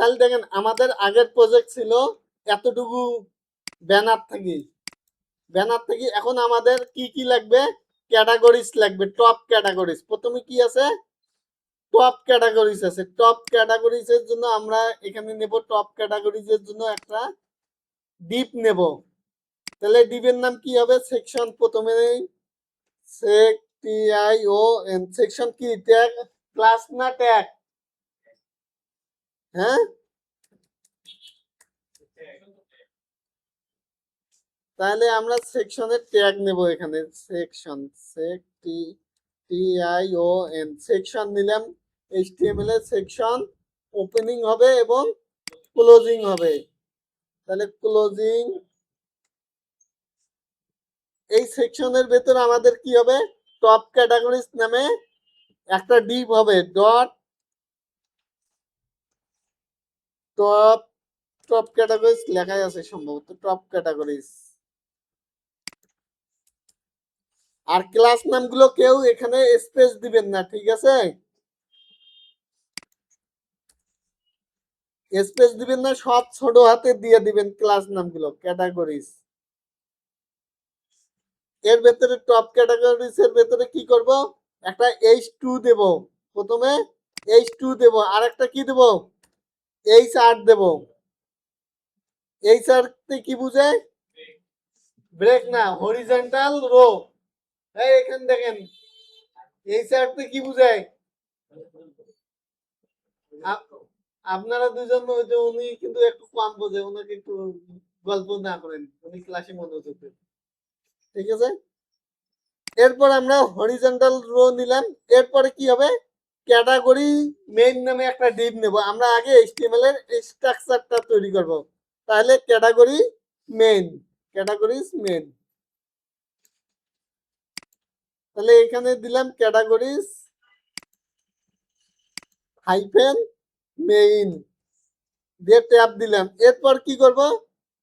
তাহলে দেখেন আমাদের আগের প্রজেক্ট ছিল এতটুকু ব্যানার থেকে এখন আমাদের কি কি লাগবে, ক্যাটাগরিজ লাগবে, টপ ক্যাটাগরিজ। প্রথমে কি আছে, টপ ক্যাটাগরিজ আছে। টপ ক্যাটাগরিজ এর জন্য আমরা এখানে নেব, টপ ক্যাটাগরিজ এর জন্য একটা ডিপ নেব। তাহলে ডিপের নাম কি হবে, সেকশন। প্রথমে sec T I O N, section কি, ট্যাগ ক্লাস না ট্যাগ? হ্যাঁ, তাহলে আমরা সেকশনের ট্যাগ নেব এখানে, section, sec T T I O N, section নিলাম। এইচটিএমএল এর সেকশন ওপেনিং হবে এবং ক্লোজিং হবে। তাহলে ক্লোজিং, এই সেকশনের ভেতরে আমাদের কি হবে, টপ ক্যাটাগরিজ নামে একটা ডিপ হবে, ডট টপ, টপ ক্যাটাগরিজ লেখাই আছে সম্ভবত, টপ ক্যাটাগরিজ। আর ক্লাস নামগুলো কেউ এখানে স্পেস দিবেন না, ঠিক আছে? স্পেস দিবেন না, সব ছোট হাতে দিয়ে দিবেন ক্লাস নামগুলো, ক্যাটাগরিজ। এর ভেতরে টপ ক্যাটাগরিজ এর ভেতরে কি করব, একটা H2 দেব। প্রথমে H2 দেব, আর একটা কি দেব, HR দেব। HR তে কি বুঝায়, ব্রেক না, হরিজন্টাল রো। এই এখানে দেখেন, HR তে কি বুঝায়, আপনারা দুজন ওই যে উনি কিন্তু একটু কম বোঝে, ওনাকে একটু গল্প না করেন, উনি ক্লাসে মনোযোগ দেন, ঠিক আছে? এরপর আমরা হরিজন্টাল রো নিলাম। এরপরে কি হবে, ক্যাটাগরি মেইন নামে একটা ডিপ নেব। আমরা আগে এইচটিএমএল এর স্ট্রাকচারটা তৈরি করব। তাহলে ক্যাটাগরি মেইন, ক্যাটাগরিজ মেইন। তাহলে এখানে দিলাম ক্যাটাগরিজ হাইফেন মেইন দিয়ে ট্যাব দিলাম। এরপর কি করব,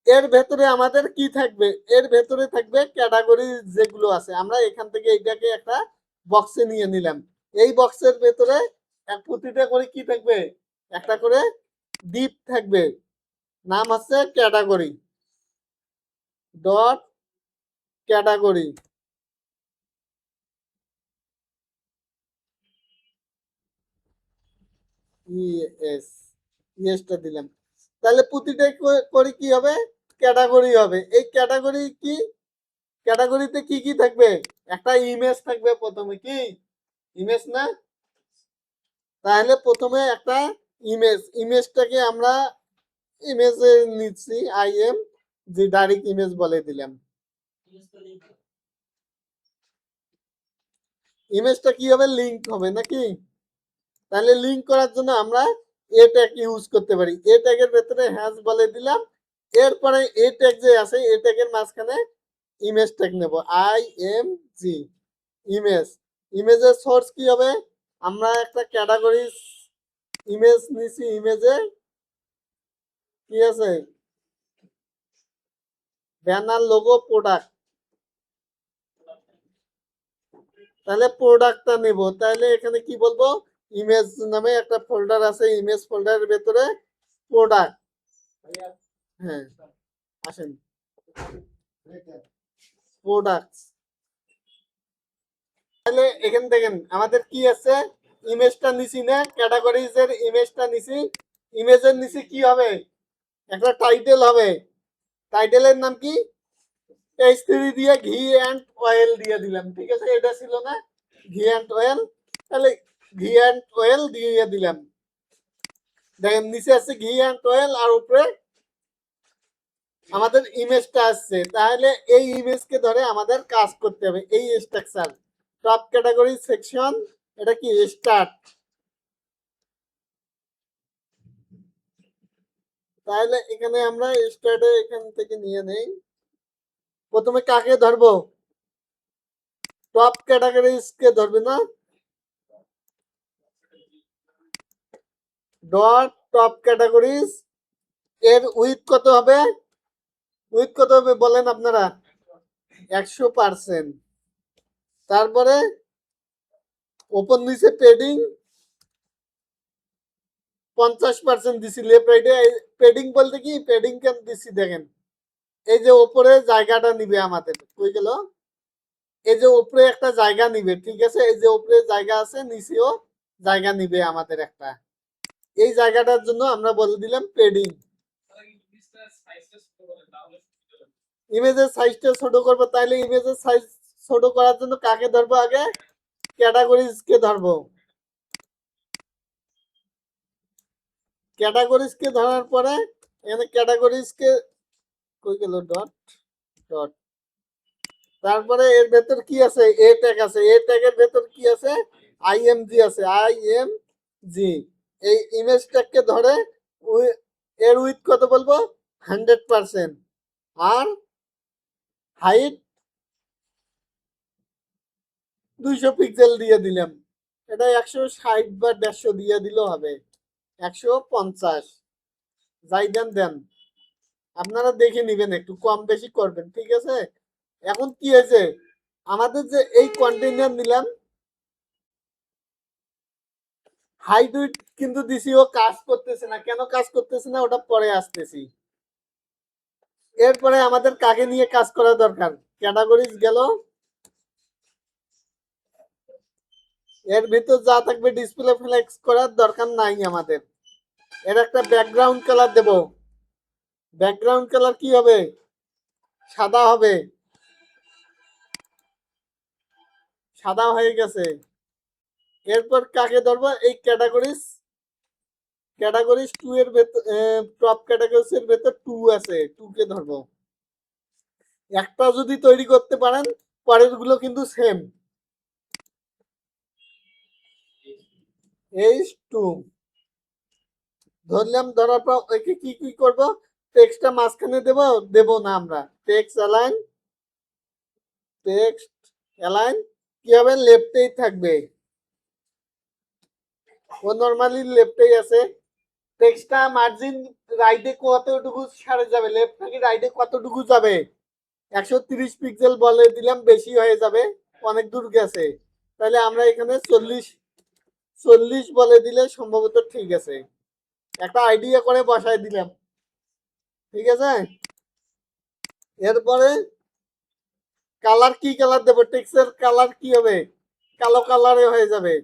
এর ভেতরে আমাদের কি থাকবে, এর ভেতরে থাকবে ক্যাটাগরি যেগুলো আছে। আমরা এখান থেকে এইটাকে একটা বক্সে নিয়ে নিলাম। এই বক্সের ভেতরে প্রতিটা করে কি থাকবে, একটা করে ডিপ থাকবে, নাম হচ্ছে ক্যাটাগরি, ডট ক্যাটাগরি। ইএস, ইএসটা দিলাম। তাহলে প্রতিটা করে কি হবে, ক্যাটাগরি হবে। এই ক্যাটাগরি কি, ক্যাটাগরিতে কি কি থাকবে, একটা ইমেজ থাকবে প্রথমে, কি ইমেজ না? তাহলে প্রথমে একটা ইমেজ, ইমেজটাকে আমরা ইমেজে নিচ্ছি, আইএম যে ডাইরেক্ট ইমেজ বলে দিলাম। ইমেজটা কি হবে, লিংক হবে নাকি? তাহলে লিংক করার জন্য আমরা এ ট্যাগ ইউজ করতে পারি। এ ট্যাগের ভেতরে হ্যাশ বলে দিলাম। এরপরে এ ট্যাগ যে আছে, এ ট্যাগের মাঝখানে ইমেজ ট্যাগ নেব, IMG ইমেজ। ইমেজের সোর্স কি হবে, আমরা একটা ক্যাটাগরি ইমেজ নিছি, ইমেজে কি আছে, ব্যানার, লোগো, প্রোডাক্ট। তাহলে প্রোডাক্টটা নেব। তাহলে এখানে কি বলবো, ইমেজ নামে একটা ফোল্ডার আছে, ইমেজ ফোল্ডারের ভেতরে প্রোডাক্ট। হ্যাঁ, আসেন, প্রোডাক্ট। তাহলে এখান দেখেন আমাদের কি আছে, ইমেজটা নিছি না, ক্যাটাগরিজ এর ইমেজটা নিছি। ইমেজের নিচে কি হবে, একটা টাইটেল হবে। টাইটেলের নাম কি, H3 দিয়ে ঘি অ্যান্ড অয়েল দিয়ে দিলাম, ঠিক আছে? এটা ছিল না, ঘি অ্যান্ড অয়েল। তাহলে ঘি অ্যান্ড অয়েল দিয়ে দিলাম। দেখেন নিচে আছে ঘি অ্যান্ড অয়েল, আর উপরে আমাদের ইমেজটা আসছে। তাহলে এই ইমেজকে ধরে আমাদের কাজ করতে হবে, এই স্ট্রাকচার। টপ ক্যাটাগরি সেকশন, এটা কি স্টার্ট। তাহলে এখানে আমরা স্টার্টে এখান থেকে নিয়ে নেই। প্রথমে কাকে ধরবো, টপ ক্যাটাগরিজ কে ধরবে না, ডট টপ ক্যাটাগরিজ। এর উইথ কত হবে, উইথ কত হবে বলেন আপনারা, 100%। তারপরে ওপর নিচে পেডিং 50% দিছি লেফট রাইটে। পেডিং বলতে কি, পেডিং কেন দিছি দেখেন, এই যে ওপরে জায়গাটা নিবে আমাদের, কই গেল, এই যে উপরে একটা জায়গা নিবে, ঠিক আছে, এই যে উপরে জায়গা আছে, নিচেও জায়গা নিবে আমাদের একটা, এই জায়গাটার জন্য আমরা বলে দিলাম পেডিং। ইমেজের সাইজটা ছোট করবো, তাইলে ইমেজের সাইজ ছোট করার জন্য কাকে ধরবো, আগে ক্যাটাগরিজ কে ধরবো। ক্যাটাগরিজ কে ধরার পরে এখানে ক্যাটাগরিজ কে, কই গেল, ডট ডট, তারপরে এর ভেতর কি আছে, এ ট্যাগ আছে, এ ট্যাগের ভেতর কি আছে, আইএমজি আছে, আইএমজি। এই ইমেজ ট্যাগকে ধরে এর উইথ কত বলবো, 100%, আর হাইট 200 পিক্সেল দিয়ে দিলাম। এটা 160 বা 150 দিয়ে দিলেও হবে, 150 যাই দেন দেন, আপনারা দেখে নিবেন, একটু কম বেশি করবেন, ঠিক আছে। এখন কি হয়েছে, আমাদের যে এই কন্টেইনার নিলাম, হাইট উইথ কিন্তু দিছি, ও কাজ করতেছে না, কেন কাজ করতেছে না ওটা পরে আসতেছি। এরপরে আমাদের কাকে নিয়ে কাজ করা দরকার, ক্যাটাগরিজ গেল, এর ভিতর যা থাকবে ডিসপ্লে ফ্লেক্স করার দরকার নাই আমাদের। এর একটা ব্যাকগ্রাউন্ড কালার দেব, ব্যাকগ্রাউন্ড কালার কি হবে, সাদা হবে, সাদা হয়ে গেছে। এরপর কাকে ধরবো, এই ক্যাটাগরিজ, ক্যাটাগরিজ 2 এর ভেতর, টপ ক্যাটাগরিজ এর ভেতর 2 আছে, 2 কে ধরবো। একটা যদি তৈরি করতে পারেন, পরের গুলো কিন্তু সেম। H2 ধরলাম, ধরার পর একে কি কি করব, টেক্সটটা মাঝখানে দেব, দেব না আমরা, টেক্সট অ্যালাইন, টেক্সট অ্যালাইন কি হবে, লেফটেই থাকবে, ও নরমালি লেফটেই আছে। টেক্সটটা মার্জিন রাইটে কতটুকু সারে যাবে, লেফট থেকে রাইটে কতটুকু যাবে, 130 পিক্সেল বলে দিলাম, বেশি হয়ে যাবে, অনেক দূর গেছে, তাহলে আমরা এখানে 40 বলে দিলে সম্ভবত ঠিক আছে, একটা আইডিয়া করে বসায় দিলাম, ঠিক আছে। এরপরে কালার কি কালার দেবো, টেক্সটের কালার কি হবে, কালো কালারে হয়ে যাবে।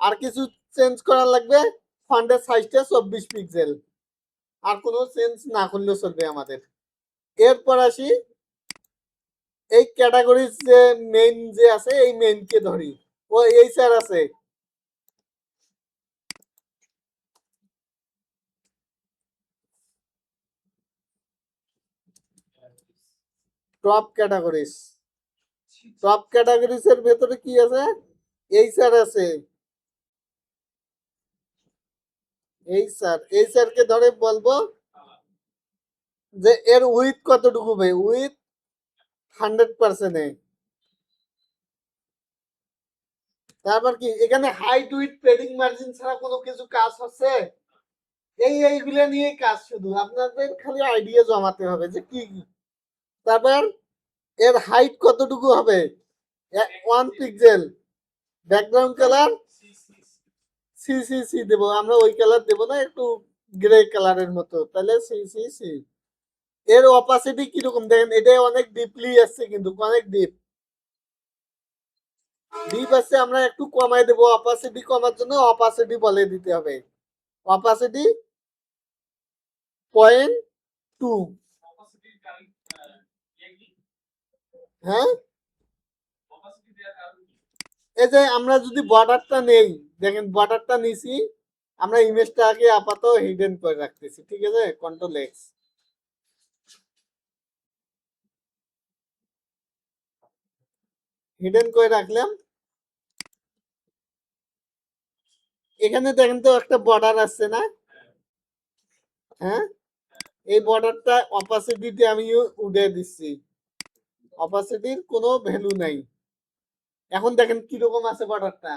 আর কিছু চেঞ্জ করার লাগবে, ফন্টের সাইজটা 24 পিক্সেল, আর কোনো চেঞ্জ না করলেও চলবে আমাদের। এরপর আসি, এই ক্যাটাগরিজ যে মেইন যে আছে, এই মেইন কে ধরি, ও এই স্যার আছে, টপ ক্যাটাগরিজ, টপ ক্যাটাগরিজ এর ভেতরে কি আছে, এই স্যার আছে, এই স্যার, এই স্যারকে ধরে বলবো যে এর উইথ কতটুকু হবে, উইথ 100%। তারপর কি, এখানে হাইট উইথ পেডিং মার্জিন ছাড়া কোনো কিছু কাজ হচ্ছে, এইগুলো নিয়ে কাজ, শুধু আপনাদের খালি আইডিয়া জমাতে হবে যে কি কি। তারপর এর হাইট কতটুকু হবে, 1 পিক্সেল, ব্যাকগ্রাউন্ড কালার সি দেবো আমরা, ওই কালার দেবো না, একটু গ্রে কালারের মতো, তাহলে সি। এর অপাসিটি কিরকম দেখেন, এটা অনেক ডিপলি আসছে, কিন্তু অনেক ডিপ ডিপ আসছে, আমরা একটু কমাই দেবো, অপাসিটি কমার জন্য অপাসিটি বলে দিতে হবে, অপাসিটি 0.2। হ্যাঁ, এই যে আমরা যদি বর্ডারটা নেই, দেখেন বর্ডারটা নিছি, আমরা ইমেজটা আগে আপাতত হিডেন করে রাখতেছি, ঠিক আছে, কন্ট্রোল এক্স, হিডেন করে রাখলাম। এখানে দেখেন তো একটা বর্ডার আসছে না, হ্যাঁ, এই বর্ডারটা অপাসিটিতে আমি উঠে দিচ্ছি, অপাসিটির কোনো ভ্যালু নাই। এখন দেখেন কিরকম আছে বর্ডারটা,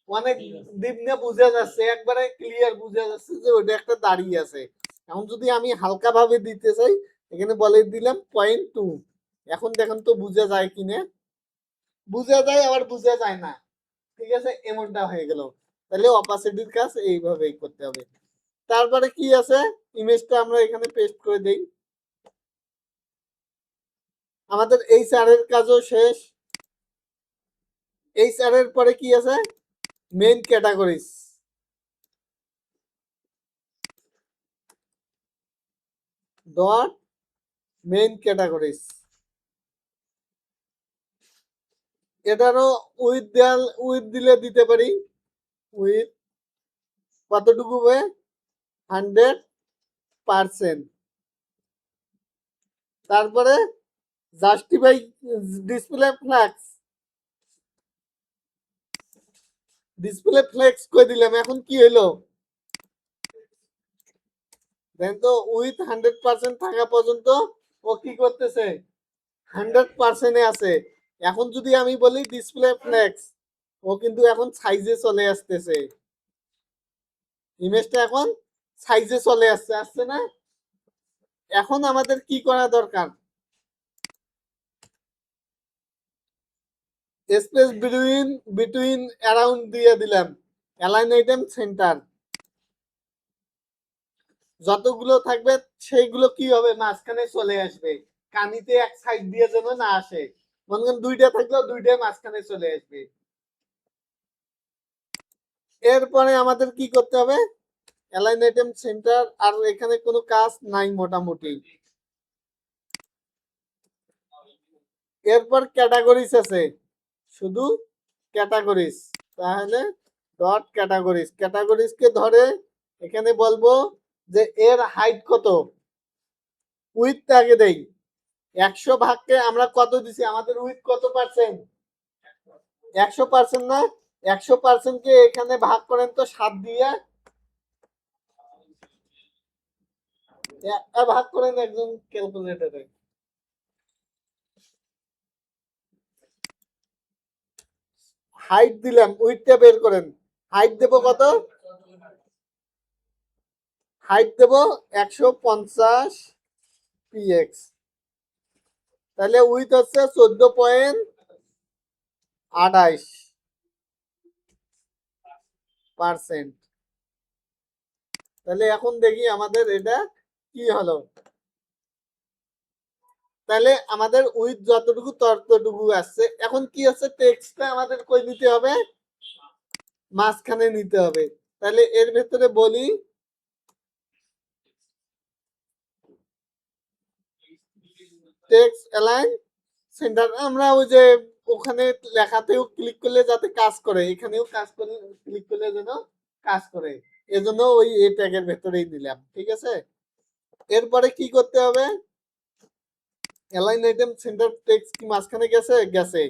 অনেক ডিপ না, বোঝা যাচ্ছে, একবারে ক্লিয়ার বোঝা যাচ্ছে যে ওটা একটা দাঁড়িয়ে আছে। এখন যদি আমি হালকা ভাবে দিতে চাই, এখানে বলে দিলাম 0.2, এখন দেখেন তো বোঝা যায় কিনা, বোঝা যায় আবার বোঝা যায় না, ঠিক আছে, এমনটা হয়ে গেল। তাহলে অপাসিটির কাজ এইভাবেই করতে হবে। তারপরে কি আছে, ইমেজটা আমরা এখানে পেস্ট করে দেই। আমাদের এই চারের কাজও শেষ। এই চারের পরে কি আছে, main categories. Dot main categories. এটারও উইথ দিলে দিতে পারি। উইথ কতটুকু হবে, 100%। তারপরে justify display flax. Display flakes করে দিলাম। এখন কি হলো, দেন তো উইথ 100% থাকা পর্যন্ত ও কি করতেছে, 100%-এ আছে। এখন যদি আমি বলি ডিসপ্লে ফ্লেক্স, ও কিন্তু এখন সাইজে চলে আসতেছে। ইমেজটা এখন সাইজে চলে আসছে, আসছে না? এখন আমাদের কি করা দরকার, স্পেস বিটুইন অ্যারাউন্ড দিয়ে দিলাম, অ্যালাইন আইটেম সেন্টার। যতগুলো থাকবে সেইগুলো কি হবে, মাঝখানে চলে আসবে। কানিতে এক সাইড দিয়ে যেন না আসে। মনে করেন দুইটা থাকলেও দুইটাই মাঝখানে চলে আসবে। এরপরে আমাদের কি করতে হবে, অ্যালাইন আইটেম সেন্টার। আর এখানে কোনো কাজ নাই মোটামুটি। এরপর ক্যাটাগরিজ আছে, শুধু ক্যাটাগরিজ। তাহলে ডট ক্যাটাগরিজ, ক্যাটাগরিজকে ধরে এখানে বলবো যে এর হাইট কত, উইথ আগে দেই। 100 ভাগকে আমরা কত দিছি, আমাদের উইথ কত পার্সেন্ট, 100% না? 100%-কে এখানে ভাগ করেন তো 7 দিয়ে, একটা ভাগ করেন একজন ক্যালকুলেটরে। হাইট দিলাম, উইথটা বের করেন। হাইট দেব কত, হাইট দেব 150 px। তাহলে উইথ হচ্ছে 14.28%। তাহলে এখন দেখি আমাদের এটা কি হলো। তাহলে আমাদের উইথ যতটুকু ততটুকু আসছে। এখন কি হচ্ছে, টেক্সটটা আমাদের কই নিতে হবে, মাঝখানে নিতে হবে। তাহলে এর ভেতরে বলি টেক্সট অ্যালাইন সেন্টার। আমরা ওই যে ওখানে লেখাতেও ক্লিক করলে যাতে কাজ করে, এখানেও কাজ করলে ক্লিক করলে যেন কাজ করে, এজন্য ওই এ ট্যাগের ভেতরেই দিলাম। ঠিক আছে, এরপরে কি করতে হবে, অ্যালাইন আইটেম সেন্টার টেক্সট কি মাঝখানে গেছে, গেছে।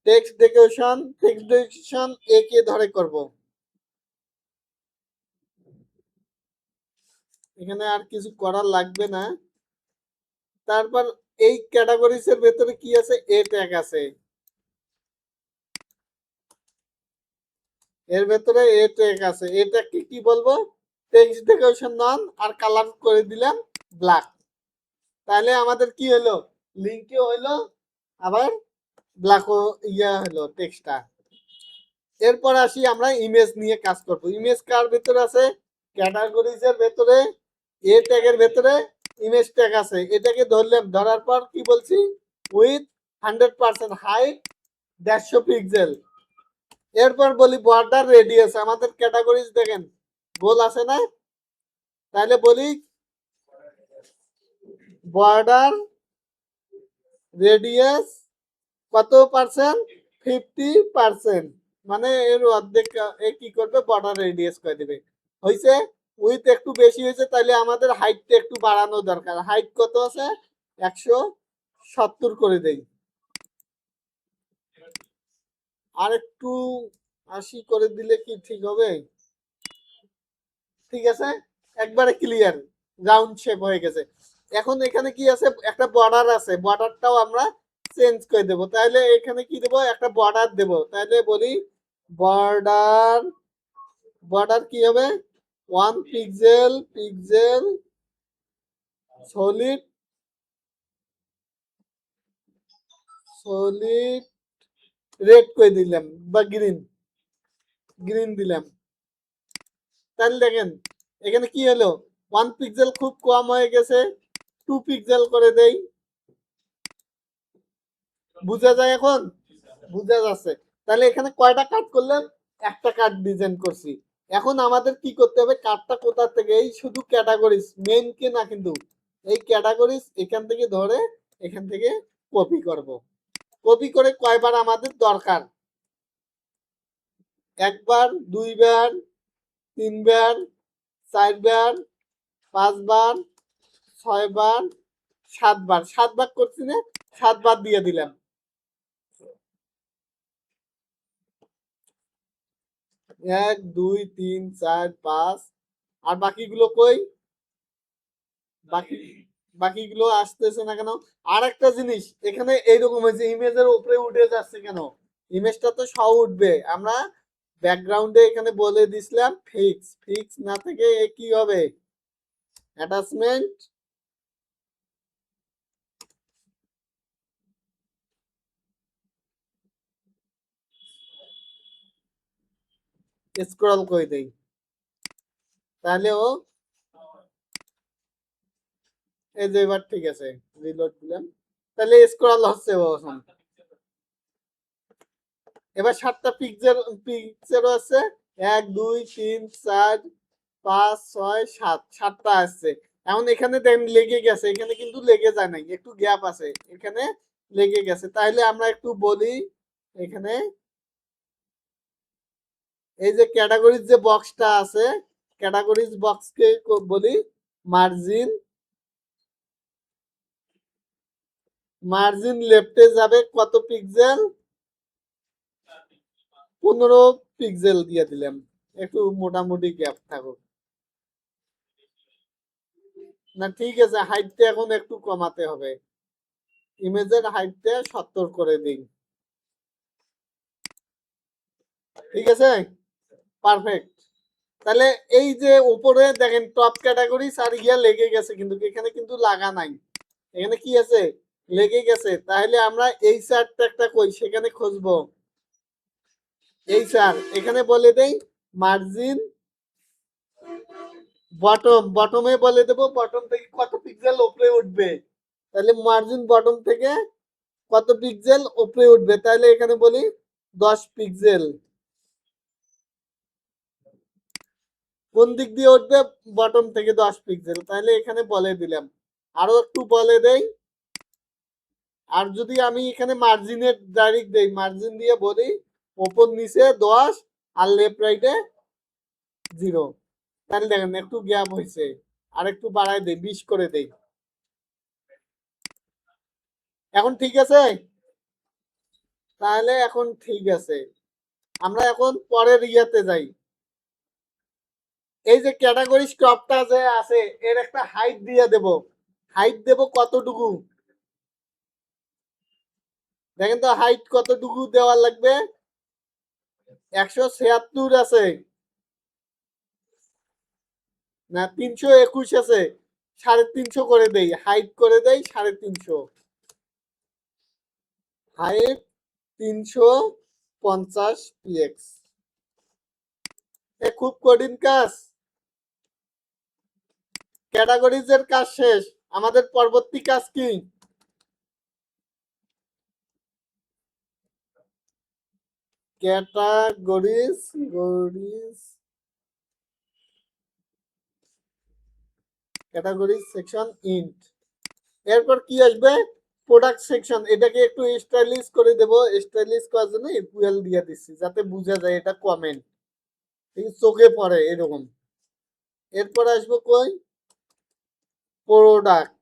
টেক্সট ডেকোরেশন এ কে ধরে করব। এখানে আর কিছু করার লাগবে না। তারপর এই ক্যাটাগরিজ এর ভেতরে কি আছে, এ ট্যাগ আছে। এর ভেতরে এ ট্যাগ আছে। এ ট্যাগ কি বলবো, টেক্সট ডেকোরেশন নন, আর কালার করে দিলাম ব্ল্যাক। তাহলে আমাদের কি হলো, লিংকও হলো, আবার ব্ল্যাকও ইয়া হলো টেক্সটটা। এরপর আসি আমরা ইমেজ নিয়ে কাজ করব। ইমেজ কার ভেতরে আছে, ক্যাটাগরিজ এর ভেতরে এ ট্যাগের ভেতরে ইমেজ ট্যাগ আছে। এটাকে ধরলাম, ধরার পর কি বলছি, উইথ 100% হাইট 150 পিক্সেল। এরপর বলি বর্ডার রেডিয়াস। আমাদের ক্যাটাগরিজ দেখেন গোল আছে না, তাহলে বলি বর্ডার রেডিয়াস কত পার্সেন্ট, 50%। মানে এর অর্ধেক কি করবে, বর্ডার রেডিয়াস করে দেবে। হয়েছে, উইথ একটু বেশি হয়েছে, তাহলে আমাদের হাইটটা একটু বাড়ানো দরকার। হাইট কত আছে, 170 করে দেই। আর একটু 80 করে দিলে কি ঠিক হবে, ঠিক আছে, একবারে ক্লিয়ার, রাউন্ড শেপ হয়ে গেছে। এখন এখানে কি আছে, একটা বর্ডার আছে, বর্ডারটাও আমরা চেঞ্জ করে দেব। তাহলে এখানে কি দেব, একটা বর্ডার দেব। তাহলে বলি বর্ডার, বর্ডার কি হবে, 1 pixel, pixel solid, solid red করে দিলাম বা গ্রিন। গ্রিন দিলাম। তাহলে দেখেন এখানে কি হলো, 1 পিক্সেল খুব কম হয়ে গেছে, 2 পিক্সেল করে দেই। বুঝা যায় এখন? বুঝা যাচ্ছে। তাহলে এখানে কয়টা কাট করলাম? একটা কাট ডিজাইন করছি। এখন আমাদের কি করতে হবে, কাটটা কোথা থেকে, এই শুধু ক্যাটাগরিজ, মেইন কে না কিন্তু, এই ক্যাটাগরিজ এখান থেকে ধরে এখান থেকে কপি করব। কপি করে কয়বার আমাদের দরকার? একবার, দুইবার, তিনবার, চারবার, পাঁচবার, ছয়বার, সাতবার। 7 বার করছি না, 7 বার দিয়ে দিলাম। এক, দুই, তিন, চার, পাঁচ। আর বাকিগুলো কই? বাকি বাকিগুলো আসতেছে না কেন? আর একটা জিনিস এখানে এইরকম হয়েছে, ইমেজের উপরে উঠে যাচ্ছে কেন? ইমেজটা তো সহ উঠবে। আমরা ব্যাকগ্রাউন্ডে এখানে বলে দিছিলাম ফিক্স, ফিক্স না থেকে কি হবে, অ্যাটাচমেন্ট, স্ক্রল করে দেই। তাহলে ও এই যে এবার ঠিক আছে, রিলোড দিলাম। তাহলে স্ক্রল হচ্ছে ও এখন। এবার 7টা পিক্সেল, পিক্সেল আছে, 1 2 3 4 5 6 7, 7টা আসছে। এখন এখানে দেন লেগে গেছে, এখানে কিন্তু লেগে যায় নাই, একটু গ্যাপ আছে, এখানে লেগে গেছে। তাহলে আমরা একটু বলি এখানে, এই যে ক্যাটাগরিজ যে বক্সটা আছে, ক্যাটাগরিজ বক্সকে বলি মার্জিন, মার্জিন লেফটে যাবে কত পিক্সেল, 15 পিক্সেল দিয়ে দিলাম, একটু মোটামুটি গ্যাপ থাকুক। না ঠিক আছে, হাইটটা এখন একটু কমাতে হবে, ইমেজের হাইটটা 70 করে দিন। ঠিক আছে, পারফেক্ট। তাহলে এই যে উপরে দেখেন টপ ক্যাটাগরিজ আর ইয়া লেগে গেছে, কিন্তু এখানে কিন্তু লাগা নাই, এখানে কি আছে, লেগে গেছে। তাহলে আমরা এই চারটা একটা কই সেখানে খুঁজবো, এই চার এখানে বলে দেই মার্জিন বটম, বটমে বলে দেবো বটম থেকে কত পিক্সেল উপরে উঠবে। তাহলে মার্জিন বটম থেকে কত পিক্সেল উপরে উঠবে, তাহলে এখানে বলি 10 পিক্সেল। কোন দিক দিয়ে উঠবে, বটম থেকে 10 পিক্সেল, তাহলে এখানে বলে দিলাম। আরো একটু বলে দেই, আর যদি আমি এখানে মার্জিনের ডাইরেক্ট দেই, মার্জিন দিয়ে বলি ওপর নিচে 10 আর লেফট রাইটে 0। তাহলে দেখেন একটু গ্যাপ হয়েছে, আর একটু বাড়াই দেই, 20 করে দেই। এখন ঠিক আছে? তাহলে এখন ঠিক আছে, আমরা এখন পরের ইয়াতে যাই। এই যে ক্যাটাগরি স্টপটা যে আছে, এর একটা হাইট দিয়ে দেব। হাইট দেব কতটুকু, দেখেন তো হাইট কতটুকু দেওয়া লাগবে, 176 আছে না 321 আছে, 350 করে দেই, হাইট করে দেই 350, হাইট 350 পিএক্স। খুব কঠিন কাজ, ক্যাটাগরিজের কাজ শেষ, আমাদের পরবর্তী কাজ কি, ক্যাটাগরিজ, গরিজ ক্যাটাগরিজ সেকশন ইন্ট। এরপর কি আসবে, প্রোডাক্ট সেকশন, এটাকে একটু স্টাইলিশ করে দেব, স্টাইলিশ করার জন্য ইকুয়াল দিয়ে দিচ্ছি যাতে বোঝা যায় এটা কমেন্ট, ঠিক চোখে পড়ে এরকম। এরপর আসবো কই, প্রোডাক্ট,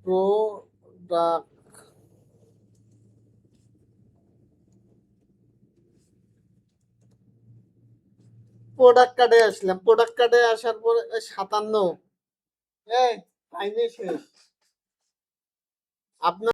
প্রোডাক্ট, প্রোডাক্ট কার্ডে আসলাম, প্রোডাক্ট কার্ডে আসার পর 57, এই টাইমে শেষ। আপনার